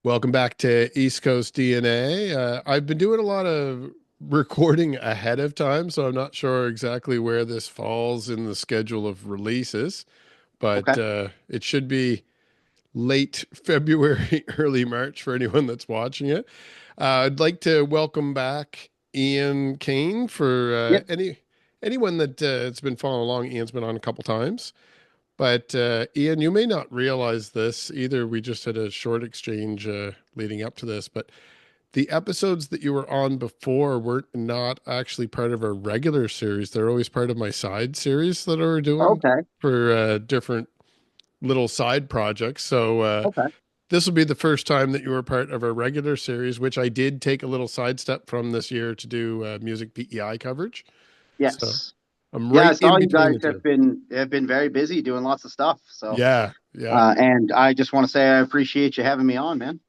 Welcome back to East Coast DNA. I've been doing a lot of recording ahead of time, so I'm not sure exactly where this falls in the schedule of releases, but Okay. it should be late February, early March for anyone that's watching it. I'd like to welcome back Ian Keane for Yep. anyone that has been following along. Ian's been on a couple times. But Ian, you may not realize this either. We just had a short exchange leading up to this, but the episodes that you were on before weren't not actually part of our regular series. They're always part of my side series that I were doing Okay. for different little side projects. So Okay. this will be the first time that you were part of our regular series, which I did take a little sidestep from this year to do music PEI coverage. So Yes. I'm Yeah, I right saw in you between guys the two. have been very busy doing lots of stuff. So, Yeah, yeah. and I just want to say I appreciate you having me on, man.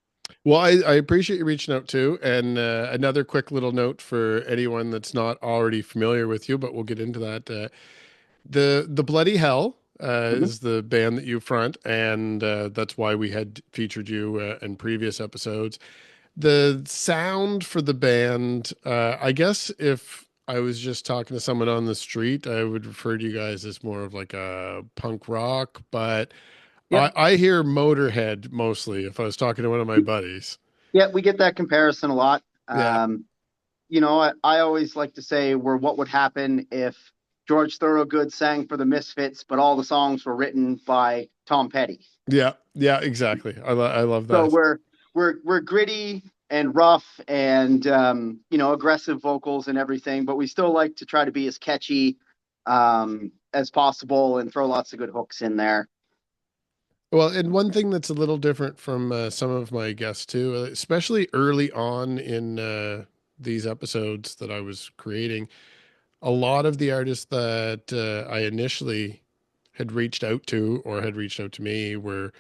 Well, I appreciate you reaching out too. And another quick little note for anyone that's not already familiar with you, but we'll get into that. The Bloody Hell Hmm. is the band that you front, and that's why we had featured you in previous episodes. The sound for the band, I guess if I was just talking to someone on the street, I would refer to you guys as more of like a punk rock, but Yep. I hear Motorhead mostly if I was talking to one of my buddies. Yeah, we get that comparison a lot. Yeah. I always like to say we're what would happen if George Thorogood sang for the Misfits, but all the songs were written by Tom Petty. Yeah, yeah, exactly. I love So that. we're gritty and rough and aggressive vocals and everything, but we still like to try to be as catchy as possible and throw lots of good hooks in there. Well, and one thing that's a little different from some of my guests too, especially early on in these episodes that I was creating, a lot of the artists that I initially had reached out to or had reached out to me were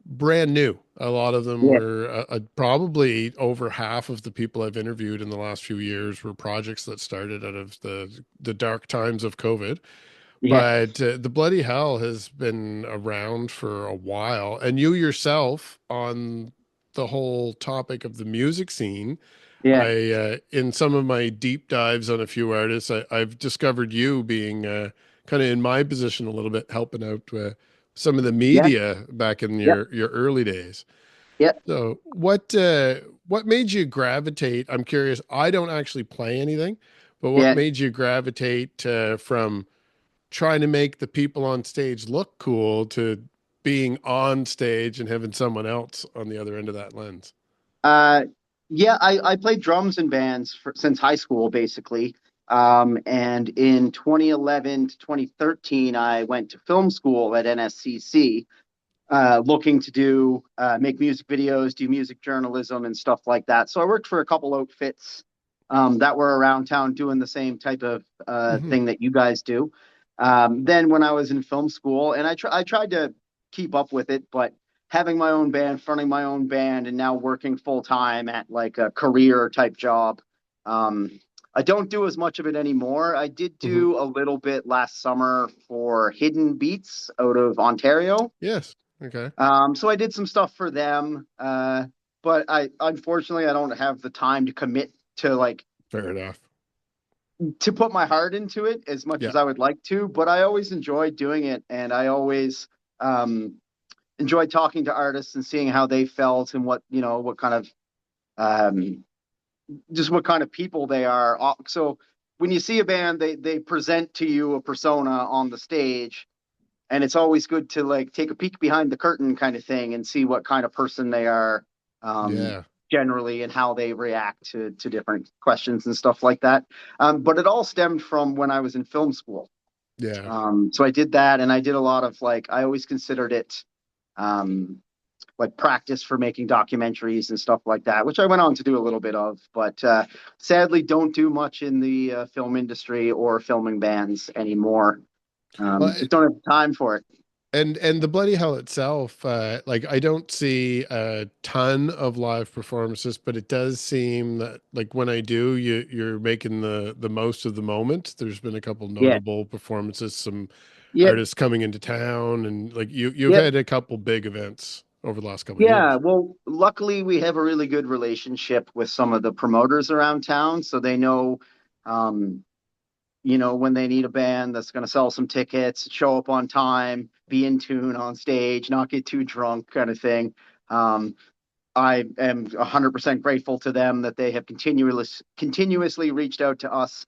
brand new. A lot of them Yeah, were probably over half of the people I've interviewed in the last few years were projects that started out of the dark times of COVID. yeah, But the Bloody Hell has been around for a while, and you yourself on the whole topic of the music scene. yeah, I in some of my deep dives on a few artists, I've discovered you being kind of in my position a little bit, helping out some of the yeah, media back in yeah, your early days. yeah, So what made you gravitate? I'm curious. I don't actually play anything, but what yeah. made you gravitate from trying to make the people on stage look cool to being on stage and having someone else on the other end of that lens? Uh, yeah, I played drums in bands since high school, basically. And in 2011 to 2013, I went to film school at NSCC, looking to make music videos, do music journalism and stuff like that. So I worked for a couple outfits that were around town doing the same type of Hmm. thing that you guys do. Then when I was in film school, and I tried to keep up with it, but having my own band, fronting my own band, and now working full time at like a career type job. Um, I don't do as much of it anymore. I did Hmm. do a little bit last summer for Hidden Beats out of Ontario. Yes. Okay. So I did some stuff for them, but I unfortunately I don't have the time to commit to like Fair enough. to put my heart into it as much Yeah. as I would like to. But I always enjoyed doing it, and I always um, enjoyed talking to artists and seeing how they felt and what kind of um, just what kind of people they are. So when you see a band, they present to you a persona on the stage, and it's always good to like take a peek behind the curtain kind of thing and see what kind of person they are um, Yeah. generally and how they react to different questions and stuff like that. But it all stemmed from when I was in film school. Yeah. So I did that, and I did a lot of like I always considered it um, like practice for making documentaries and stuff like that, which I went on to do a little bit of, but sadly don't do much in the film industry or filming bands anymore. Well, Just don't have time for it. and the Bloody Hell itself, like I don't see a ton of live performances, but it does seem that like when I do, you're making the most of the moment. There's been a couple Yeah, notable performances, some yeah, artists coming into town, and like you've yeah, had a couple big events over the last couple of Yeah, years. well, luckily we have a really good relationship with some of the promoters around town, so they know, um, when they need a band that's going to sell some tickets, show up on time, be in tune on stage, not get too drunk, kind of thing. Um, I am 100% grateful to them that they have continuously reached out to us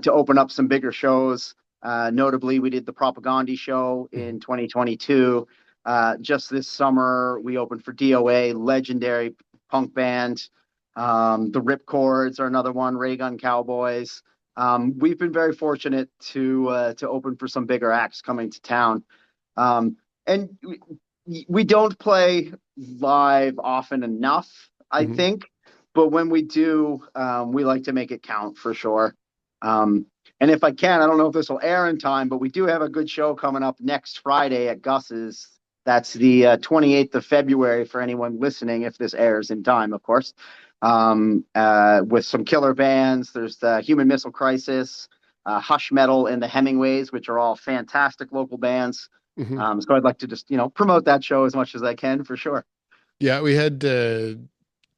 to open up some bigger shows. Notably, we did the Propaganda show Mhm. in 2022. Just this summer, we opened for DOA, legendary punk band. The Ripcords are another one, Ray Gun Cowboys. We've been very fortunate to open for some bigger acts coming to town. Um, and we don't play live often enough, I Mhm. think. But when we do, we like to make it count for sure. Um, and if I can, I don't know if this will air in time, but we do have a good show coming up next Friday at Gus's. That's the 28th of February for anyone listening, if this airs in time, of course. With some killer bands. There's the Human Missile Crisis, Hushmetal, and the Hemingways, which are all fantastic local bands. Mhm. So I'd like to just, promote that show as much as I can for sure. Yeah, we had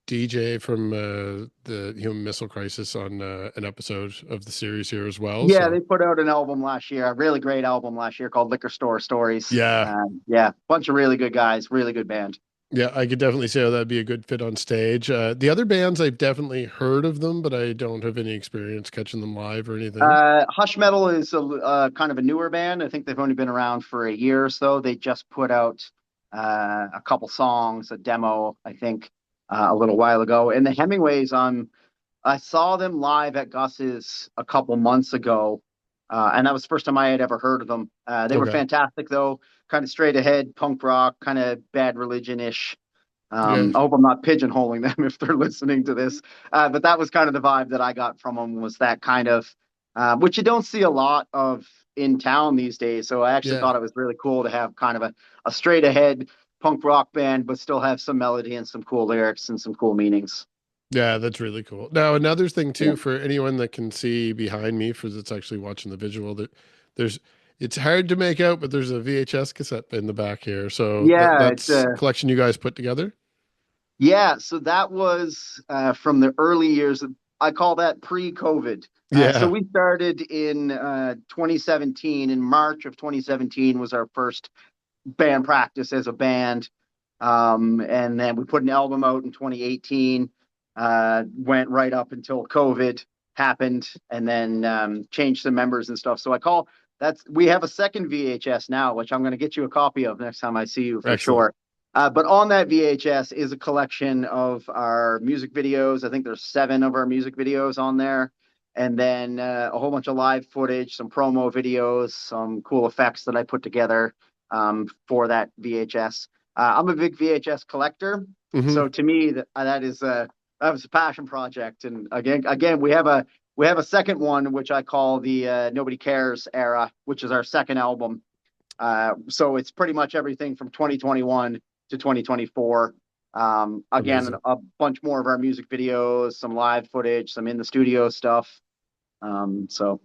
DJ from the Human Missile Crisis on an episode of the series here as well. Yeah, So they put out an album last year, a really great album last year called Liquor Store Stories. yeah, Yeah, bunch of really good guys, really good band. yeah, I could definitely say that'd be a good fit on stage. The other bands, I've definitely heard of them, but I don't have any experience catching them live or anything. Hush Metal is kind of a newer band. I think they've only been around for a year or so. They just put out a couple songs, a demo, I think, a little while ago. And the Hemingways, I saw them live at Gus's a couple months ago, and that was the first time I had ever heard of them. They were Okay. fantastic, though, kind of straight ahead, punk rock, kind of Bad Religion ish. Yeah. I hope I'm not pigeonholing them if they're listening to this, but that was kind of the vibe that I got from them was that kind of, which you don't see a lot of in town these days. So I actually Yeah. thought it was really cool to have kind of a straight ahead punk rock band, but still have some melody and some cool lyrics and some cool meanings. Yeah, that's really cool. Now, another thing Yeah. too, for anyone that can see behind me, for that's actually watching the visual, that there's it's hard to make out, but there's a VHS cassette in the back here. So Yeah, it's that's collection you guys put together. Yeah, so that was from the early years. I call that pre-COVID. So Yeah. we started in 2017. In March of 2017 was our first band practice as a band. And then we put an album out in 2018, went right up until COVID happened, and then changed some members and stuff. So we have a second VHS now, which I'm going to get you a copy of next time I see you for Excellent. sure. But on that VHS is a collection of our music videos. I think there's 7 of our music videos on there. And then a whole bunch of live footage, some promo videos, some cool effects that I put together for that VHS. I'm a big VHS collector, Hmm. so to me that was a passion project. And again, we have a second one which I call the Nobody Cares era, which is our second album. So it's pretty much everything from 2021 to 2024. Again, Amazing. a bunch more of our music videos, some live footage, some in the studio stuff. So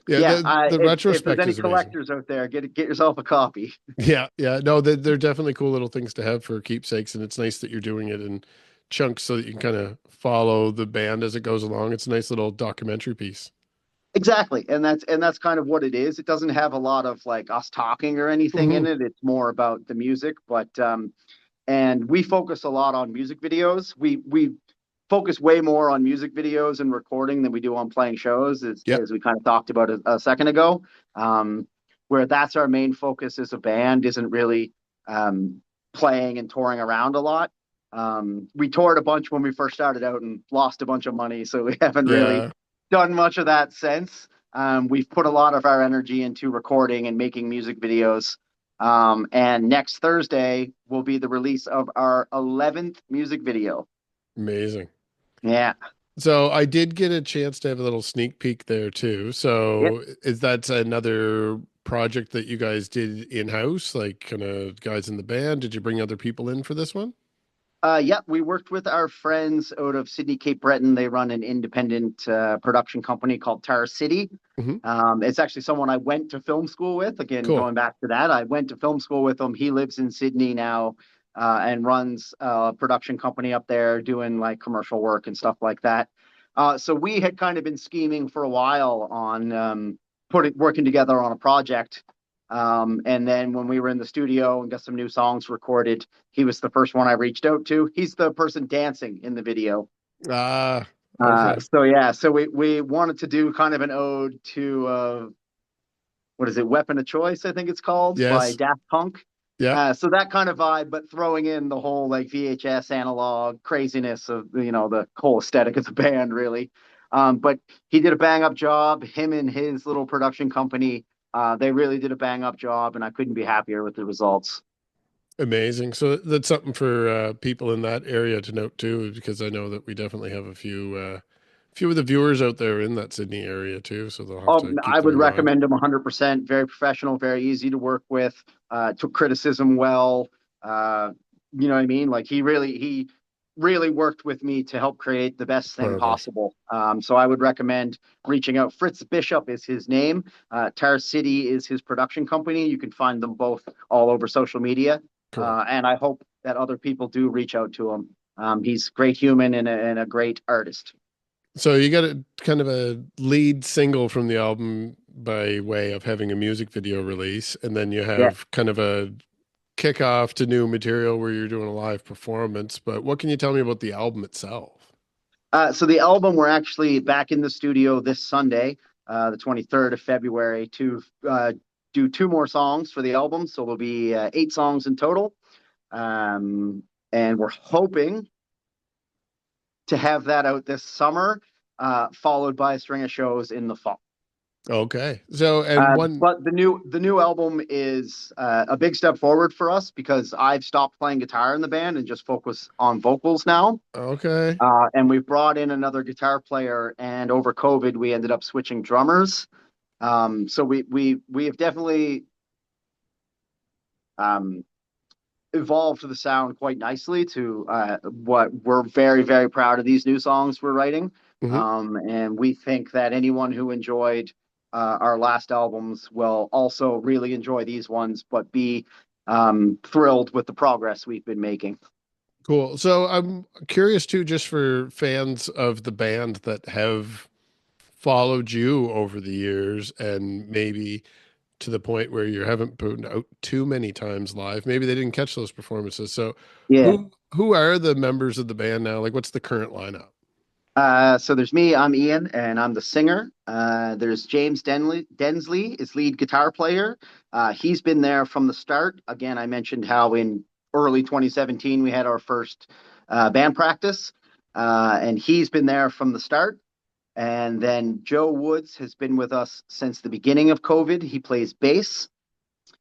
Yeah, yeah, the if there's retrospect any is amazing. collectors out there, get yourself a copy. Yeah, yeah. No, they're definitely cool little things to have for keepsakes, and it's nice that you're doing it in chunks so that you can kind of follow the band as it goes along. It's a nice little documentary piece. Exactly. And that's kind of what it is. It doesn't have a lot of like us talking or anything Hmm. in it. It's more about the music, but and we focus a lot on music videos. We focus way more on music videos and recording than we do on playing shows, Yeah, as we kind of talked about a second ago. Where that's our main focus as a band isn't really playing and touring around a lot. We toured a bunch when we first started out and lost a bunch of money, so we haven't really yeah. done much of that since. We've put a lot of our energy into recording and making music videos. And next Thursday will be the release of our 11th music video. Amazing. Yeah. So I did get a chance to have a little sneak peek there too. Yep. So is that another project that you guys did in-house, like kind of guys in the band? Did you bring other people in for this one? Yeah, we worked with our friends out of Sydney, Cape Breton. They run an independent production company called Tar City. Hmm. It's actually someone I went to film school with. Again, Cool. going back to that, I went to film school with him. He lives in Sydney now. and runs a production company up there doing like commercial work and stuff like that. So we had kind of been scheming for a while on working together on a project. And then when we were in the studio and got some new songs recorded, he was the first one I reached out to. He's the person dancing in the video. Ah, okay. So yeah, so we wanted to do kind of an ode to what is it, Weapon of Choice, I think it's called, by Yes. Daft Punk. Yeah. So that kind of vibe, but throwing in the whole like VHS analog craziness of the whole aesthetic of the band, really. But he did a bang up job. Him and his little production company, they really did a bang up job, and I couldn't be happier with the results. Amazing. So that's something for people in that area to note too, because I know that we definitely have a few of the viewers out there in that Sydney area too, so they'll have to keep I them would in mind. recommend him 100%. Very professional, very easy to work with. Took criticism well. Uh, you know what I mean? Like he really worked with me to help create the best thing Perfect. possible. So I would recommend reaching out. Fritz Bishop is his name. Tar City is his production company. You can find them both all over social media. Cool. And I hope that other people do reach out to him. He's a great human and a great artist. So you got a kind of a lead single from the album by way of having a music video release, and then you Yeah. have kind of a kickoff to new material where you're doing a live performance. But what can you tell me about the album itself? So the album, we're actually back in the studio this Sunday, the 23rd of February, to do two more songs for the album. So there'll be 8 songs in total. Um, and we're hoping to have that out this summer, followed by a string of shows in the fall. Okay. So, and one, But the new album is a big step forward for us because I've stopped playing guitar in the band and just focus on vocals now. okay. And we've brought in another guitar player, and over COVID, we ended up switching drummers. So we have definitely um, evolved the sound quite nicely to what we're very, very proud of these new songs we're writing. Hmm. And we think that anyone who enjoyed our last albums will also really enjoy these ones, but be thrilled with the progress we've been making. Cool. So I'm curious too, just for fans of the band that have followed you over the years and maybe to the point where you haven't put out too many times live. Maybe they didn't catch those performances. So Yeah. who are the members of the band now? Like what's the current lineup? So there's me, I'm Ian, and I'm the singer. There's James Densley is lead guitar player. He's been there from the start. Again, I mentioned how in early 2017 we had our first band practice, and he's been there from the start. And then Joe Woods has been with us since the beginning of COVID. He plays bass.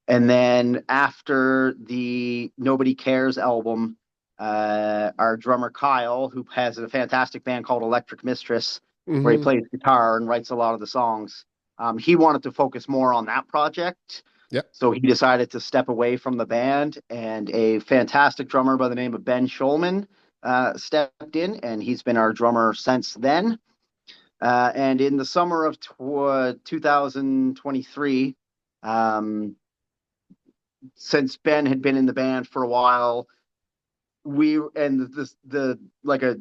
And then after the Nobody Cares album, our drummer Kyle, who has a fantastic band called Electric Mistress, where he Hmm. plays guitar and writes a lot of the songs, he wanted to focus more on that project. Yep. So he decided to step away from the band, and a fantastic drummer by the name of Ben Schulman stepped in, and he's been our drummer since then. And in the summer of 2023, um, since Ben had been in the band for a while, we and this the like a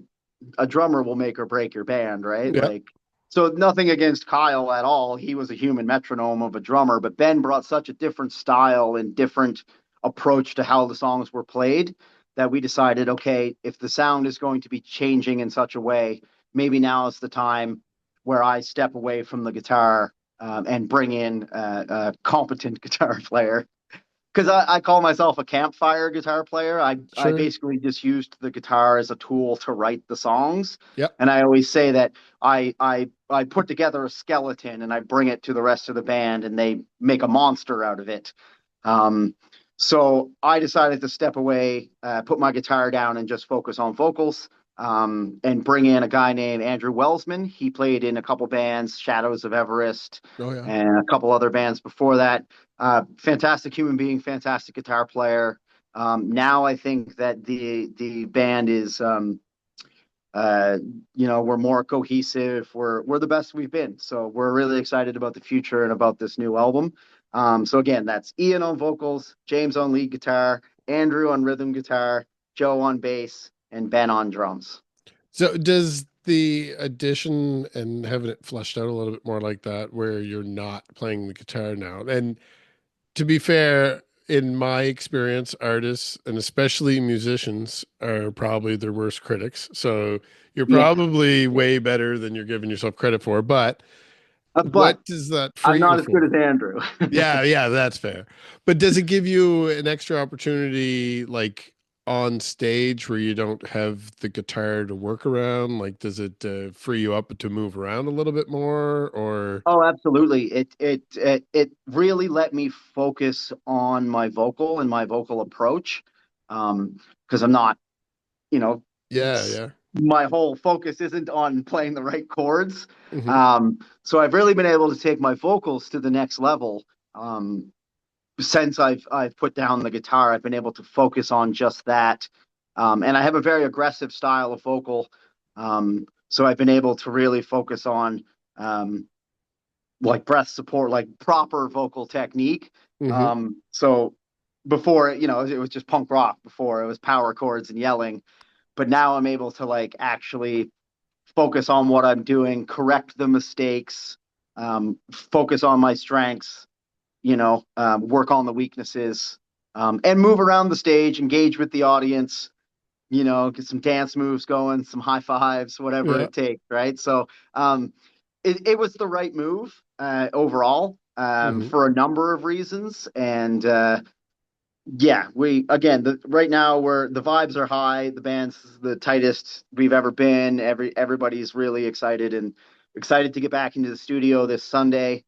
drummer will make or break your band, right? Yep. Like, so nothing against Kyle at all. He was a human metronome of a drummer, but Ben brought such a different style and different approach to how the songs were played that we decided, okay, if the sound is going to be changing in such a way, maybe now is the time where I step away from the guitar and bring in a competent guitar player because I call myself a campfire guitar player. I Sure. basically just used the guitar as a tool to write the songs. Yep. And I always say that I put together a skeleton and I bring it to the rest of the band and they make a monster out of it. Um, so I decided to step away, put my guitar down, and just focus on vocals. And bring in a guy named Andrew Welsman. He played in a couple bands, Shadows of Everest, Oh yeah. and a couple other bands before that. Fantastic human being, fantastic guitar player. Now I think that the band is, uh, we're more cohesive. We're the best we've been. So we're really excited about the future and about this new album. So again, that's Ian on vocals, James on lead guitar, Andrew on rhythm guitar, Joe on bass, and Ben on drums. So does the addition and having it fleshed out a little bit more like that, where you're not playing the guitar now, and to be fair, in my experience, artists and especially musicians are probably their worst critics. So you're Yeah, probably way better than you're giving yourself credit for. But but what does that I'm free you not as good for? as Andrew. Yeah, yeah, that's fair. But does it give you an extra opportunity, like on stage where you don't have the guitar to work around? Like, does it free you up to move around a little bit more? Or, Oh, absolutely. It really let me focus on my vocal and my vocal approach. Because I'm not, you know, yeah, yeah. my whole focus isn't on playing the right chords. Hmm. So I've really been able to take my vocals to the next level. Um, since I've put down the guitar, I've been able to focus on just that. And I have a very aggressive style of vocal. So I've been able to really focus on like breath support, like proper vocal technique. Hmm. So before, it was just punk rock. Before it was power chords and yelling, but now I'm able to like actually focus on what I'm doing, correct the mistakes, focus on my strengths, work on the weaknesses, and move around the stage, engage with the audience, get some dance moves going, some high fives, whatever Yeah. it takes, right? So it was the right move overall Hmm. for a number of reasons. And yeah, we again right now we're the vibes are high. The band's the tightest we've ever been. Everybody's really excited and excited to get back into the studio this Sunday.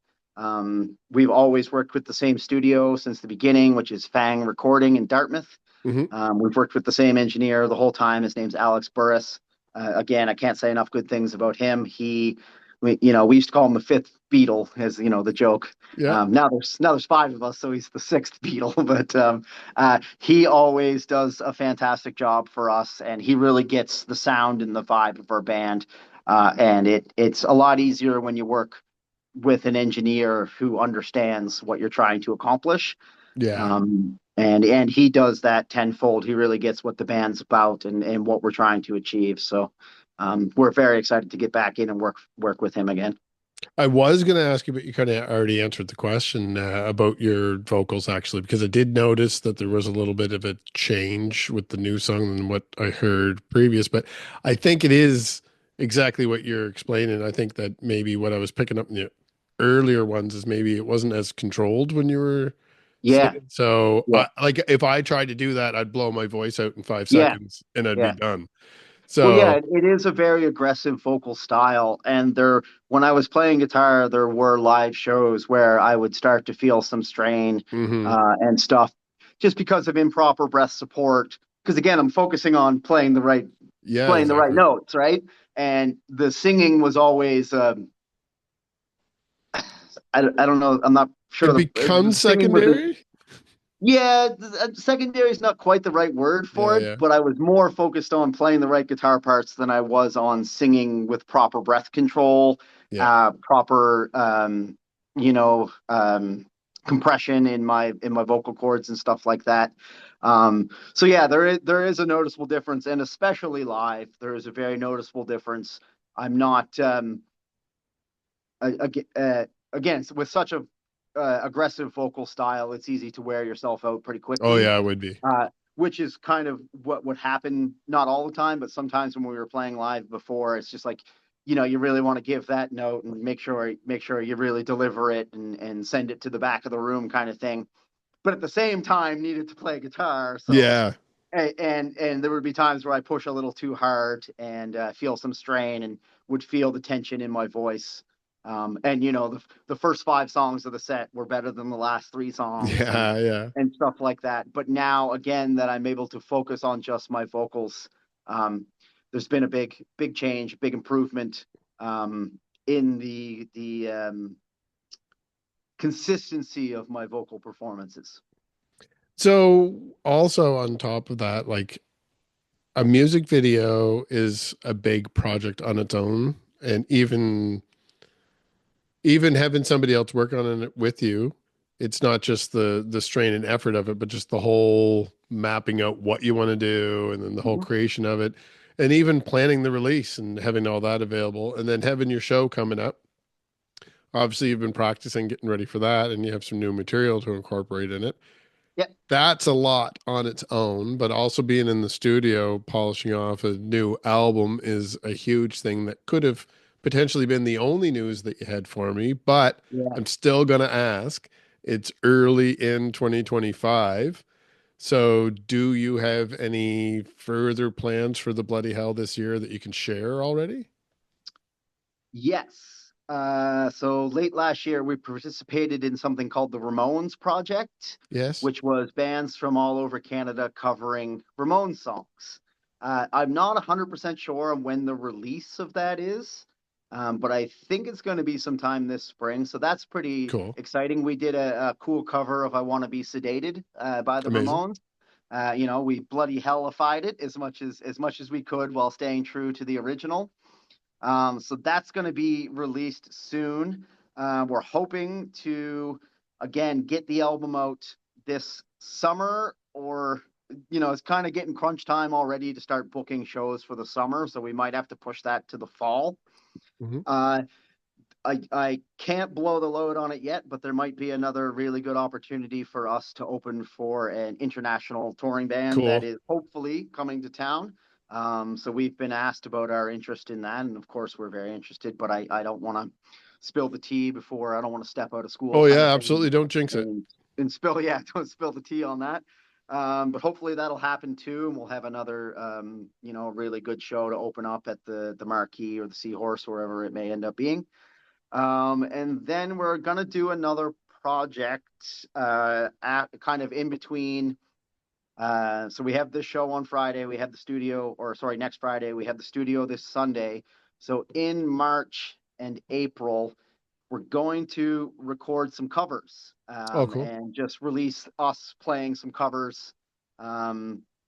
We've always worked with the same studio since the beginning, which is Fang Recording in Dartmouth. Hmm. We've worked with the same engineer the whole time. His name's Alex Burris. Again, I can't say enough good things about him. We used to call him the fifth Beatle, as the joke. Yeah. Now there's five of us, so he's the sixth Beatle. But he always does a fantastic job for us, and he really gets the sound and the vibe of our band. And it's a lot easier when you work with an engineer who understands what you're trying to accomplish. Yeah. And he does that tenfold. He really gets what the band's about and what we're trying to achieve. So we're very excited to get back in and work with him again. I was going to ask you, but you kind of already answered the question about your vocals, actually, because I did notice that there was a little bit of a change with the new song than what I heard previous. But I think it is exactly what you're explaining. I think that maybe what I was picking up in the earlier ones is maybe it wasn't as controlled when you were Yeah, singing. So, yeah, like, if I tried to do that, I'd blow my voice out in five yeah, seconds and I'd be yeah. done. Well, yeah, So, it is a very aggressive vocal style. And when I was playing guitar, there were live shows where I would start to feel some strain mhm. and stuff just because of improper breath support. Because again, I'm focusing on Yeah, playing the right exactly. notes, right? And the singing was always, I don't know, I'm not sure It the becomes singing was secondary. yeah, secondary is not quite the right word Yeah, for it, yeah, but I was more focused on playing the right guitar parts than I was on singing with proper breath control, yeah. proper you know, compression in my vocal cords and stuff like that. So yeah, there is a noticeable difference, and especially live, there is a very noticeable difference. I'm not again with such a aggressive vocal style, it's easy to wear yourself out pretty Oh quickly, yeah, it would be. which is kind of what would happen, not all the time, but sometimes when we were playing live before, it's just like, you really want to give that note and make sure you really deliver it and send it to the back of the room kind of thing. But at the same time, needed to play guitar. So Yeah, and there would be times where I push a little too hard and feel some strain and would feel the tension in my voice. And the first five songs of the set were better than the last three songs yeah, yeah. and stuff like that. But now again that I'm able to focus on just my vocals, um, there's been a big change, big improvement in the consistency of my vocal performances. So also on top of that, like a music video is a big project on its own, and even having somebody else work on it with you it's not just the strain and effort of it, but just the whole mapping out what you want to do and then the whole Mhm. creation of it and even planning the release and having all that available and then having your show coming up. Obviously, you've been practicing getting ready for that and you have some new material to incorporate in it. Yeah, That's a lot on its own, but also being in the studio polishing off a new album is a huge thing that could have potentially been the only news that you had for me, but yeah. I'm still going to ask. It's early in 2025. So, do you have any further plans for the Bloody Hell this year that you can share already? Yes. So late last year, we participated in something called the Ramones Project, Yes. which was bands from all over Canada covering Ramones songs. I'm not 100% sure on when the release of that is, but I think it's going to be sometime this spring. So that's pretty Cool. exciting. We did a cool cover of "I Want to Be Sedated" by the Amazing. Ramones. We bloody hellified it as much as we could while staying true to the original. So that's going to be released soon. We're hoping to, again, get the album out this summer, or, it's kind of getting crunch time already to start booking shows for the summer. So we might have to push that to the fall. Hmm. Uh, I can't blow the load on it yet, but there might be another really good opportunity for us to open for an international touring band that Cool. is hopefully coming to town. So we've been asked about our interest in that, and of course we're very interested. But I don't want to spill the tea before I don't want to step out of school Oh, kind yeah, of thing, absolutely. Don't jinx it. and spill yeah don't spill the tea on that. But hopefully that'll happen too, and we'll have another really good show to open up at the Marquee or the Seahorse, wherever it may end up being. And then we're gonna do another project at kind of in between. So we have this show on Friday. We have the studio, or sorry, next Friday. We have the studio this Sunday. So in March and April, we're going to record some covers, Oh, cool. and just release us playing some covers.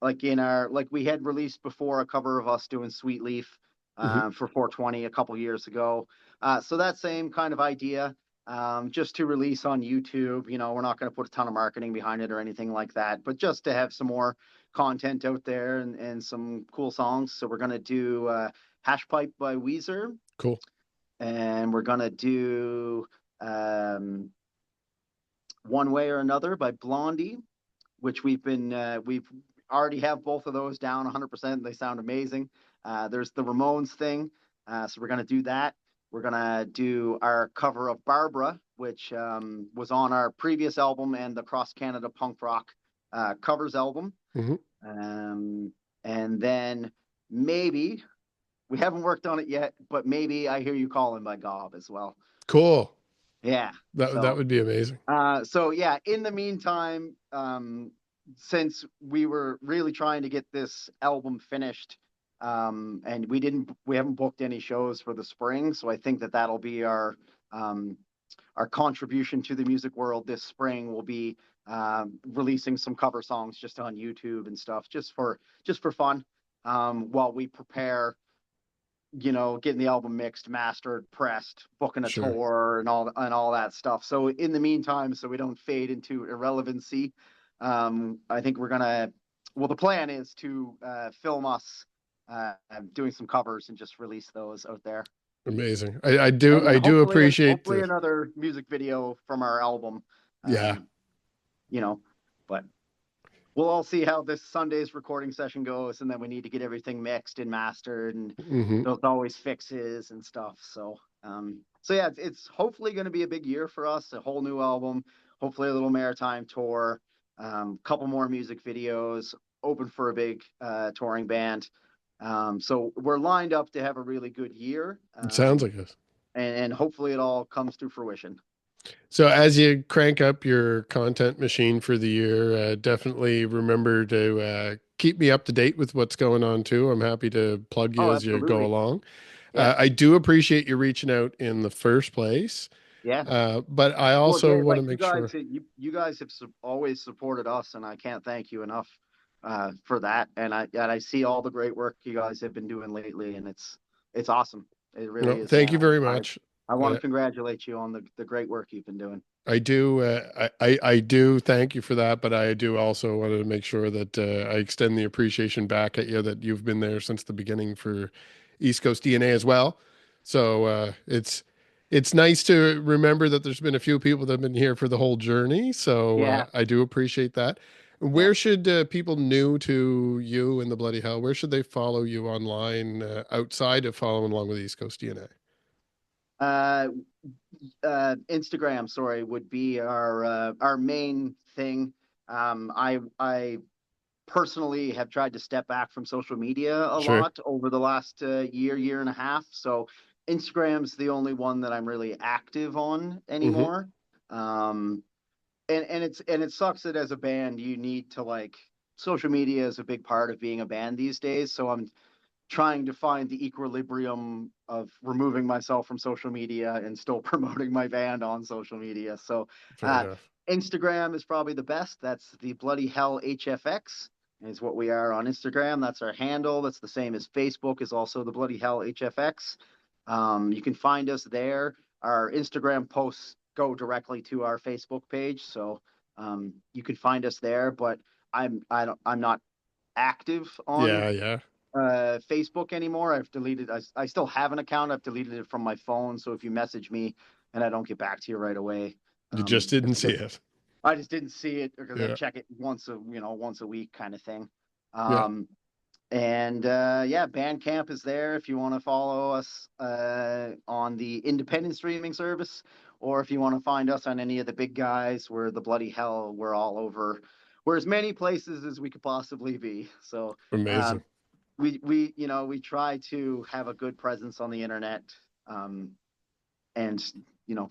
Like we had released before a cover of us doing Sweet Leaf Hmm. for 420 a couple years ago. So that same kind of idea, just to release on YouTube. We're not going to put a ton of marketing behind it or anything like that, but just to have some more content out there, and some cool songs. So we're going to do Hash Pipe by Weezer, Cool. and we're gonna do um, One Way or Another by Blondie, which we've already have both of those down 100%. They sound amazing. There's the Ramones thing, so we're gonna do that. We're gonna do our cover of Barbara, which was on our previous album and the Cross Canada Punk Rock covers album. Hmm. Um, and then maybe we haven't worked on it yet, but maybe I Hear You Calling by Gob as well. Cool. Yeah. That So, would be amazing. so yeah. In the meantime, since we were really trying to get this album finished, and we haven't booked any shows for the spring, so I think that that'll be our contribution to the music world this spring. Will be releasing some cover songs just on YouTube and stuff, just for fun, while we prepare, getting the album mixed, mastered, pressed, booking a Sure. tour, and all that stuff. So in the meantime, so we don't fade into irrelevancy, I think we're gonna. Well, the plan is to film us doing some covers and just release those out there, Amazing. I do appreciate hopefully another music video from our album. yeah. Um, you know, but we'll all see how this Sunday's recording session goes, and then we need to get everything mixed and mastered, and Hmm. there's always fixes and stuff. So yeah, it's hopefully going to be a big year for us. A whole new album, hopefully a little maritime tour, couple more music videos, open for a big touring band. So we're lined up to have a really good year, It sounds like this. and hopefully it all comes to fruition. So as you crank up your content machine for the year, definitely remember to keep me up to date with what's going on too. I'm happy to plug you Oh, as you go absolutely. along. Yeah, I do appreciate you reaching out in the first place, yeah. but I Well, also yeah, want to like you make guys, sure. you guys have always supported us, and I can't thank you enough for that. And I see all the great work you guys have been doing lately, and it's awesome. It really No, is, thank man. you very I much. I want to Uh, congratulate you on the great work you've been doing. I do. I do thank you for that, but I do also want to make sure that I extend the appreciation back at you that you've been there since the beginning for East Coast DNA as well. So it's nice to remember that there's been a few people that have been here for the whole journey. So Yeah, I do appreciate that. yeah. Where should people new to you and the Bloody Hell? Where should they follow you online outside of following along with East Coast DNA? Uh, Instagram, sorry, would be our main thing. I personally have tried to step back from social media a Sure. lot over the last year and a half. So Instagram's the only one that I'm really active on Hmm. anymore. Um, and it sucks that as a band you need to like social media is a big part of being a band these days. So I'm trying to find the equilibrium of removing myself from social media and still promoting my band on social media. So Fair uh, enough. Instagram is probably the best. That's the Bloody Hell HFX is what we are on Instagram. That's our handle. That's the same as Facebook is also the Bloody Hell HFX. You can find us there. Our Instagram posts go directly to our Facebook page, so you can find us there. But I'm not active on Yeah, yeah. Facebook anymore. I've deleted. I still have an account. I've deleted it from my phone. So if you message me and I don't get back to you right away, You just it's didn't see because it. I just didn't see it because I Yeah. check it once a week kind of thing. Yeah. Um, and yeah, Bandcamp is there if you want to follow us on the independent streaming service, or if you want to find us on any of the big guys. We're the Bloody Hell. We're all over. We're as many places as we could possibly be. So Amazing. um, we try to have a good presence on the internet, um, and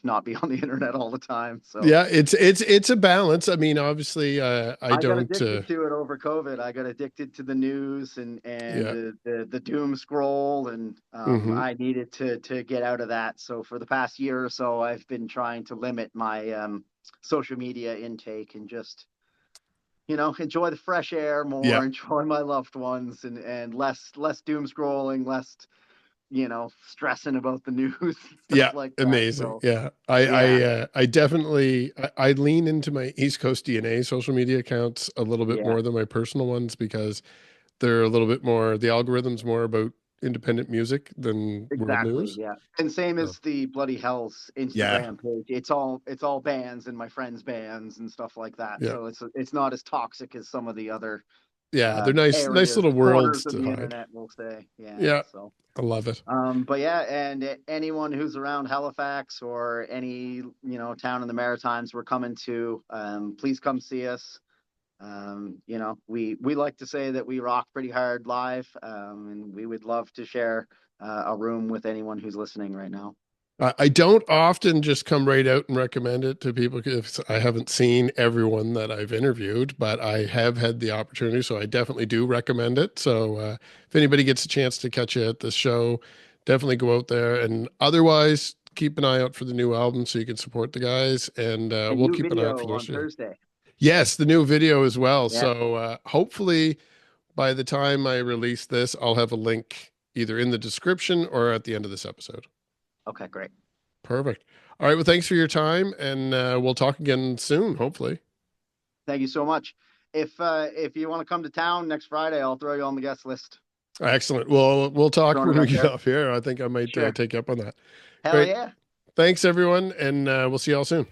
not be on the internet all the time. So Yeah, it's a balance. I mean, obviously, I I got don't. addicted to it over COVID. I got addicted to the news and Yeah. the doom scroll, and Hmm. I needed to get out of that. So for the past year or so, I've been trying to limit my social media intake and just enjoy the fresh air Yeah. more, enjoy my loved ones, and less doom scrolling, less stressing about the news and stuff Yeah. like that. Amazing. So Yeah. yeah, I definitely I lean into my East Coast DNA social media accounts a little bit yeah, more than my personal ones because they're a little bit more. The algorithm's more about independent music than world exactly. news. Yeah. And same So as the Bloody Hell's yeah. Instagram page. It's all bands and my friends' bands and stuff like that. Yeah. So it's not as toxic as some of the other Yeah. They're nice areas, little corners worlds of to the hide. internet, we'll say. Yeah. Yeah. So I love it. but yeah, and anyone who's around Halifax or any town in the Maritimes we're coming to, please come see us. We like to say that we rock pretty hard live, and we would love to share a room with anyone who's listening right now. I don't often just come right out and recommend it to people because I haven't seen everyone that I've interviewed, but I have had the opportunity, so I definitely do recommend it. So if anybody gets a chance to catch you at the show, definitely go out there. And otherwise, keep an eye out for the new album so you can support the guys, and A we'll new keep an eye out for video the on rest of you. Thursday. Yes, the new video as well. Yeah. So hopefully by the time I release this, I'll have a link either in the description or at the end of this episode. Okay, great. Perfect. All right. Well, thanks for your time, and we'll talk again soon, hopefully. Thank you so much. If you want to come to town next Friday, I'll throw you on the guest list. Excellent. Well, we'll talk Throwing when it we out get there. off here. I think I might Sure. take you up on that. Hell Great. yeah. Thanks, everyone, and we'll see you all soon.